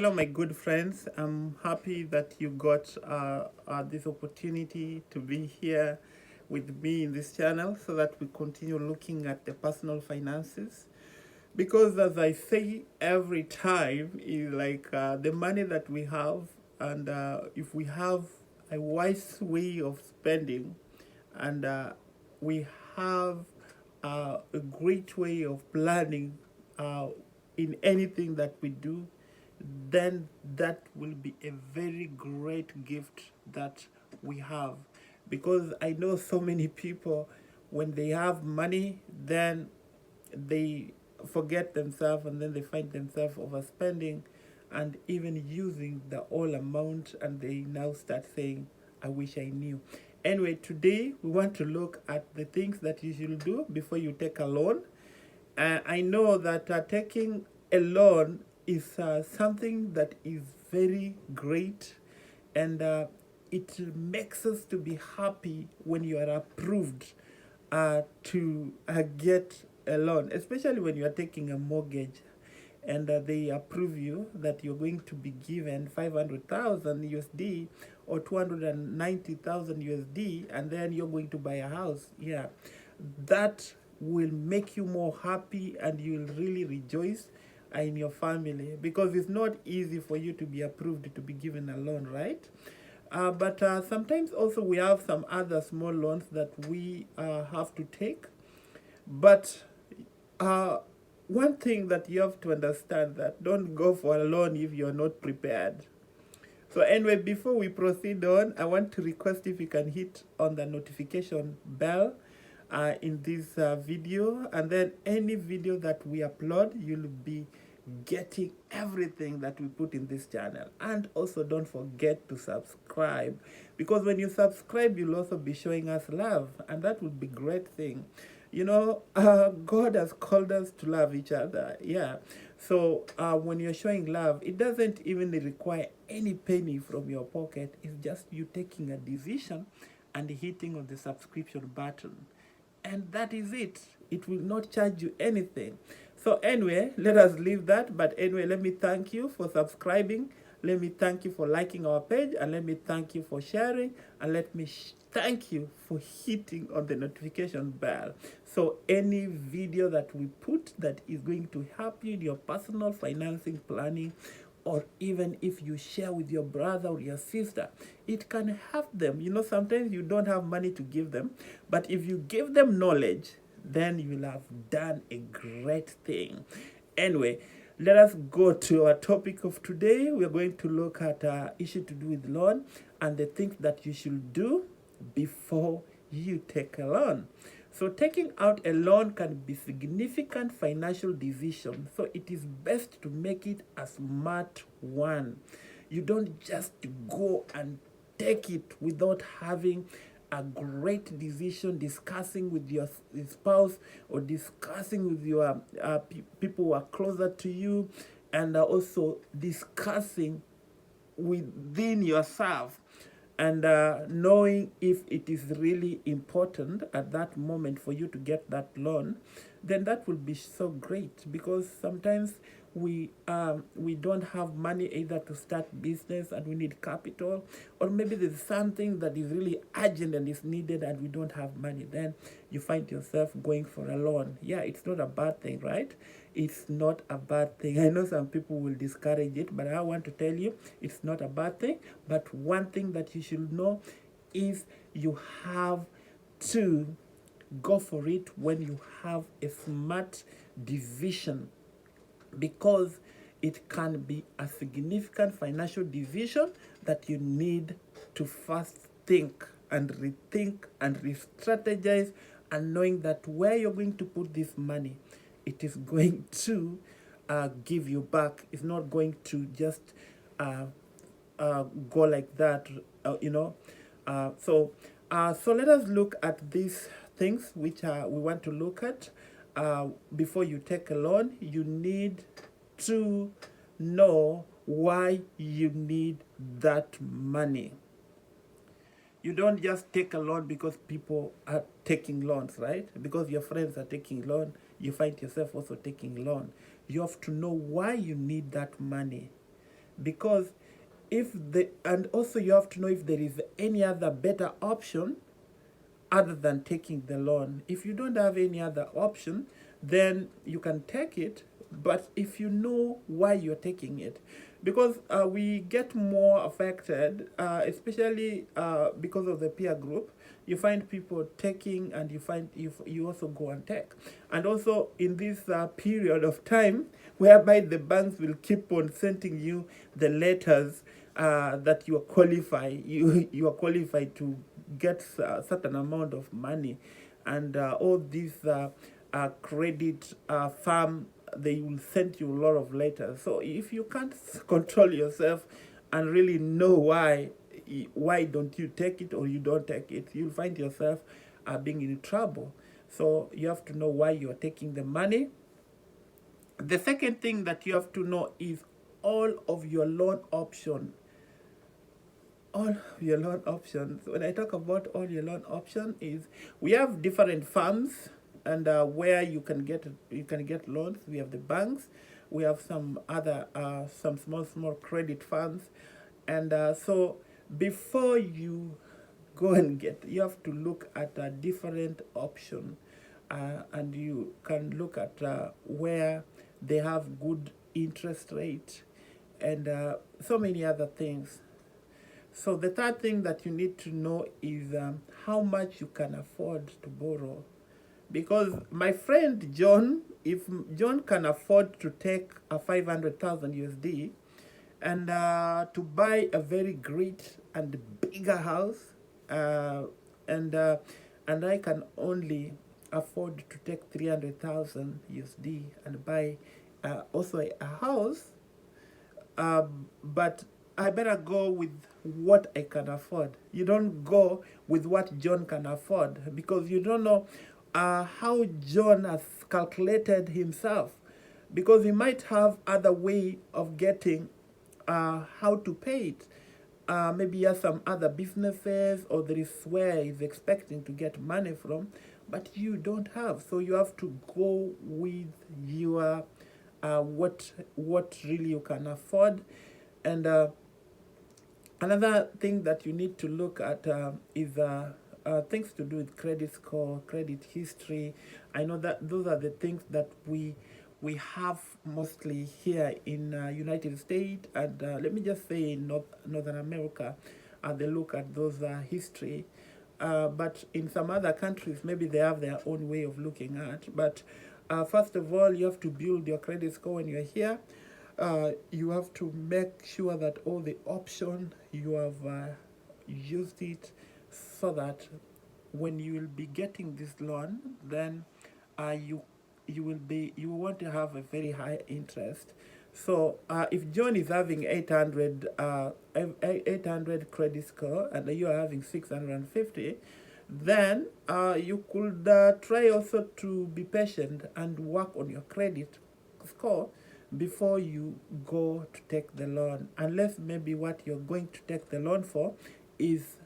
Hello, my good friends. I'm happy that you got this opportunity to be here with me in this channel so that we continue looking at the personal finances. Because, as I say every time, is like the money that we have, and if we have a wise way of spending, and we have a great way of planning in anything that we do, then that will be a very great gift that we have. Because I know so many people, when they have money, then they forget themselves and then they find themselves overspending and even using the whole amount, and they now start saying, I wish I knew. Anyway, today we want to look at the things that you should do before you take a loan. I know that taking a loan is something that is very great, and it makes us to be happy when you are approved to get a loan, especially when you are taking a mortgage and they approve you that you're going to be given 500,000 USD or 290,000 USD, and then you're going to buy a house. Yeah, that will make you more happy and you'll really rejoice in your family, because it's not easy for you to be approved to be given a loan, right? But sometimes also we have some other small loans that we have to take. But uh, one thing that you have to understand, that don't go for a loan if you're not prepared. So anyway, before we proceed on, I want to request if you can hit on the notification bell in this video, and then any video that we upload, you'll be getting everything that we put in this channel. And also don't forget to subscribe, because when you subscribe, you'll also be showing us love, and that would be a great thing. God has called us to love each other. Yeah. So when you're showing love, it doesn't even require any penny from your pocket. It's just you taking a decision and hitting on the subscription button. And that is it. It will not charge you anything. So anyway, let us leave that. But anyway, let me thank you for subscribing. Let me thank you for liking our page, and let me thank you for sharing, and let me thank you for hitting on the notification bell. So any video that we put that is going to help you in your personal financing planning, or even if you share with your brother or your sister, it can help them. Sometimes you don't have money to give them, but if you give them knowledge, then you'll have done a great thing. Anyway, let us go to our topic of today. We're going to look at issue to do with loan and the things that you should do before you take a loan. So taking out a loan can be significant financial decision. So it is best to make it a smart one. You don't just go and take it without having a great decision, discussing with your spouse or discussing with your people who are closer to you, and also discussing within yourself, and knowing if it is really important at that moment for you to get that loan. Then that will be so great, because sometimes we don't have money either to start business and we need capital, or maybe there's something that is really urgent and is needed and we don't have money. Then you find yourself going for a loan. Yeah, it's not a bad thing, right? It's not a bad thing. I know some people will discourage it, but I want to tell you it's not a bad thing. But one thing that you should know is you have to go for it when you have a smart decision, because it can be a significant financial decision that you need to first think and rethink and re-strategize, and knowing that where you're going to put this money, it is going to give you back. It's not going to just go like that, you know. So let us look at these things which we want to look at. Before you take a loan, you need to know why you need that money. You don't just take a loan because people are taking loans, right? Because your friends are taking loan, you find yourself also taking loan. You have to know why you need that money. because and also you have to know if there is any other better option other than taking the loan. If you don't have any other option, then you can take it, but if you know why you're taking it, because we get more affected, especially because of the peer group. You find people taking, and you also go and take. And also in this period of time whereby the banks will keep on sending you the letters that you are qualified, you are qualified to get a certain amount of money, and all these credit firm, they will send you a lot of letters. So if you can't control yourself and really know why don't you take it or you don't take it, you'll find yourself being in trouble. So you have to know why you're taking the money. The second thing that you have to know is all of your loan options. All your loan options. When I talk about all your loan options, is we have different firms, and where you can get loans. We have the banks, we have some other some small credit funds, and so before you go and get, you have to look at a different option, and you can look at where they have good interest rate, and so many other things. So the third thing that you need to know is how much you can afford to borrow. Because my friend John, if John can afford to take a 500,000 USD and to buy a very great and bigger house, and I can only afford to take 300,000 USD and buy also a house, but I better go with what I can afford. You don't go with what John can afford, because you don't know how John has calculated himself, because he might have other way of getting how to pay it. Maybe he has some other businesses, or there is where he's expecting to get money from, but you don't have. So you have to go with your what really you can afford. And another thing that you need to look at is things to do with credit score, credit history. I know that those are the things that we have mostly here in United States, and let me just say in Northern America, they look at those history. But in some other countries, maybe they have their own way of looking at. But first of all, you have to build your credit score when you're here. You have to make sure that all the options you have used it, so that when you will be getting this loan, then you will want to have a very high interest. So if John is having 800 credit score and you are having 650, then you could try also to be patient and work on your credit score before you go to take the loan, unless maybe what you're going to take the loan for is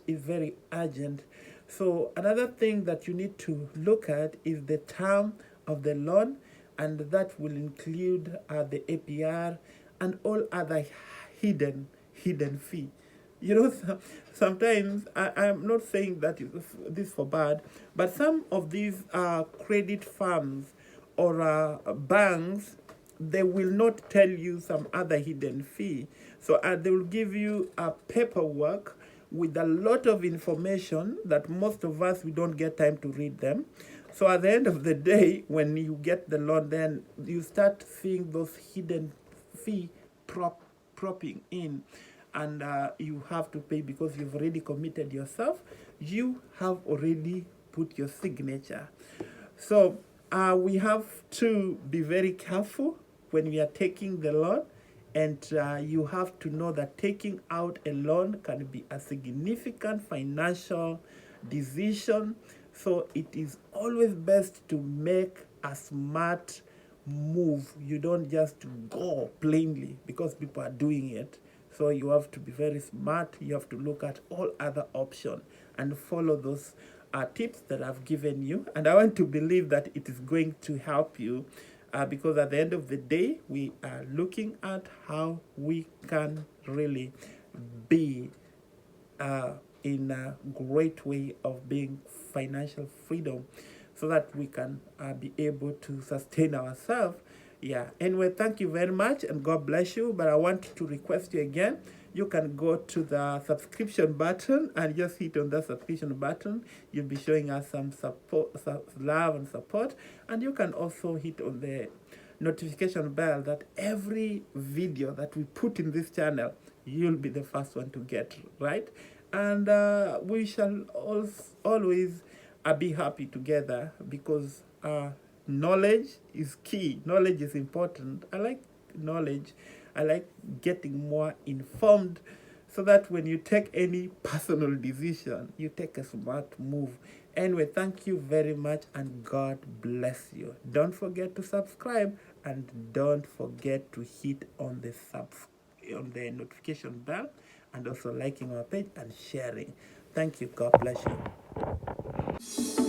very urgent. So another thing that you need to look at is the term of the loan, and that will include the APR and all other hidden fee. You know, sometimes I'm not saying that this for bad, but some of these credit firms or banks, they will not tell you some other hidden fee. So they will give you a paperwork with a lot of information that most of us, we don't get time to read them. So at the end of the day, when you get the loan, then you start seeing those hidden fee propping in, and you have to pay because you've already committed yourself. You have already put your signature. So we have to be very careful when we are taking the loan, and you have to know that taking out a loan can be a significant financial decision. So it is always best to make a smart move. You don't just go plainly because people are doing it. So you have to be very smart. You have to look at all other options and follow those tips that I've given you. And I want to believe that it is going to help you because at the end of the day, we are looking at how we can really be in a great way of being financial freedom, so that we can be able to sustain ourselves. Yeah, anyway, thank you very much and God bless you. But I want to request you again, you can go to the subscription button and just hit on the subscription button. You'll be showing us some support, love and support. And you can also hit on the notification bell, that every video that we put in this channel, you'll be the first one to get, right? And we shall always be happy together, because knowledge is key. Knowledge is important. I like knowledge. I like getting more informed, so that when you take any personal decision, you take a smart move. Anyway, thank you very much and God bless you. Don't forget to subscribe, and don't forget to hit on the notification bell, and also liking our page and sharing. Thank you. God bless you.